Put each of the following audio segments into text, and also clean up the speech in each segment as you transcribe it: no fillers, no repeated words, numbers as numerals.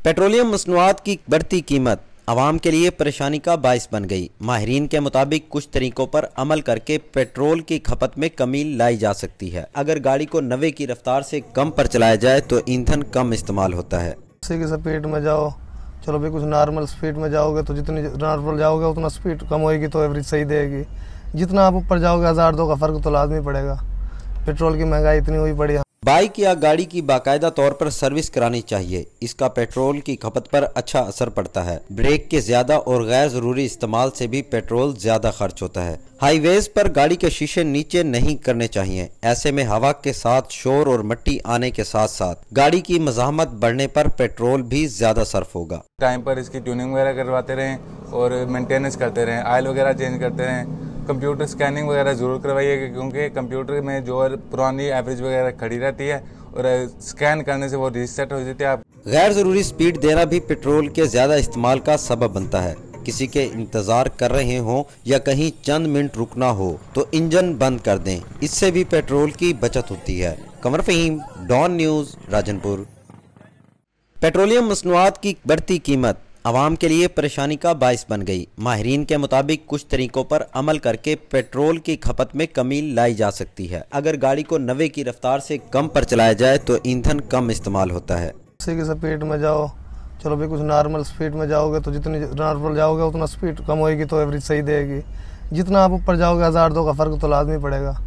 Petroleum मसनूआत की बढ़ती कीमत आवाम के लिए परेशानी का बाइस बन गई। माहिरीन के मुताबिक कुछ तरीकों पर अमल करके पेट्रोल की खपत में कमी लाई जा सकती है। अगर गाड़ी को नवे की रफ्तार से कम पर चलाया जाए तो ईंधन कम इस्तेमाल होता है। अस्सी की स्पीड में जाओ, चलो भाई कुछ नॉर्मल स्पीड में जाओगे तो जितनी नॉर्मल जाओगे उतना स्पीड कम होएगी तो एवरेज सही देगी। जितना आप ऊपर जाओगे 1000-2 का फ़र्क तो लाजमी पड़ेगा। पेट्रोल की महंगाई इतनी हुई पड़ी है। बाइक या गाड़ी की बाकायदा तौर पर सर्विस करानी चाहिए। इसका पेट्रोल की खपत पर अच्छा असर पड़ता है। ब्रेक के ज्यादा और गैर जरूरी इस्तेमाल से भी पेट्रोल ज्यादा खर्च होता है। हाईवेज पर गाड़ी के शीशे नीचे नहीं करने चाहिए। ऐसे में हवा के साथ शोर और मिट्टी आने के साथ साथ गाड़ी की मज़ाहमत बढ़ने पर पेट्रोल भी ज्यादा सर्फ होगा। टाइम पर इसकी ट्यूनिंग वगैरह करवाते रहें और मेंटेनेंस करते रहें, ऑयल वगैरह चेंज करते रहें। कंप्यूटर स्कैनिंग वगैरह ज़रूर करवाइएगा क्योंकि कंप्यूटर में जो पुरानी एवरेज वगैरह खड़ी रहती है और स्कैन करने से वो रीसेट हो जाती है। आप गैर ज़रूरी स्पीड देना भी पेट्रोल के ज़्यादा इस्तेमाल का सबब बनता है। किसी के इंतज़ार कर रहे हों या कहीं चंद मिनट रुकना हो तो इंजन बंद कर दें। इससे भी पेट्रोल की बचत होती है। कमर फहीम, डॉन न्यूज़, राजनपुर। पेट्रोलियम मसनूआत की बढ़ती कीमत आवाम के लिए परेशानी का बाइस बन गई। माहिरीन के मुताबिक कुछ तरीकों पर अमल करके पेट्रोल की खपत में कमी लाई जा सकती है। अगर गाड़ी को नवे की रफ्तार से कम पर चलाया जाए तो ईंधन कम इस्तेमाल होता है। 80 की स्पीड में जाओ, चलो भाई कुछ नॉर्मल स्पीड में जाओगे तो जितनी नॉर्मल जाओगे उतना स्पीड कम होएगी तो एवरेज सही देगी। जितना आप ऊपर जाओगे 1000-2 का फ़र्क तो लाजमी पड़ेगा।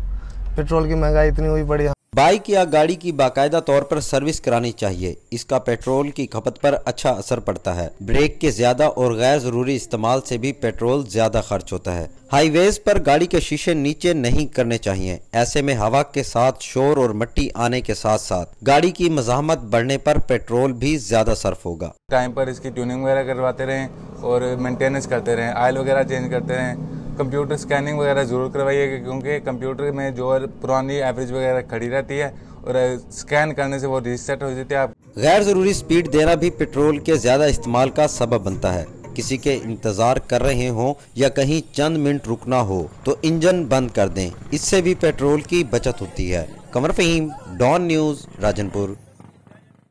पेट्रोल की महंगाई इतनी हुई पड़ी है। बाइक या गाड़ी की बाकायदा तौर पर सर्विस करानी चाहिए। इसका पेट्रोल की खपत पर अच्छा असर पड़ता है। ब्रेक के ज्यादा और गैर जरूरी इस्तेमाल से भी पेट्रोल ज्यादा खर्च होता है। हाईवेज पर गाड़ी के शीशे नीचे नहीं करने चाहिए। ऐसे में हवा के साथ शोर और मिट्टी आने के साथ साथ गाड़ी की मज़ाहमत बढ़ने पर पेट्रोल भी ज्यादा सर्फ होगा। टाइम पर इसकी ट्यूनिंग वगैरह करवाते रहें और मेंटेनेंस करते रहें, ऑयल वगैरह चेंज करते रहें। कंप्यूटर स्कैनिंग वगैरह ज़रूर करवाइएगा क्योंकि कंप्यूटर में जो पुरानी एवरेज वगैरह खड़ी रहती है और स्कैन करने से वो रीसेट हो जाती है। आप गैर ज़रूरी स्पीड देना भी पेट्रोल के ज़्यादा इस्तेमाल का सबब बनता है। किसी के इंतज़ार कर रहे हों या कहीं चंद मिनट रुकना हो तो इंजन बंद कर दें। इससे भी पेट्रोल की बचत होती है। कमर फहीम, डॉन न्यूज़, राजनपुर।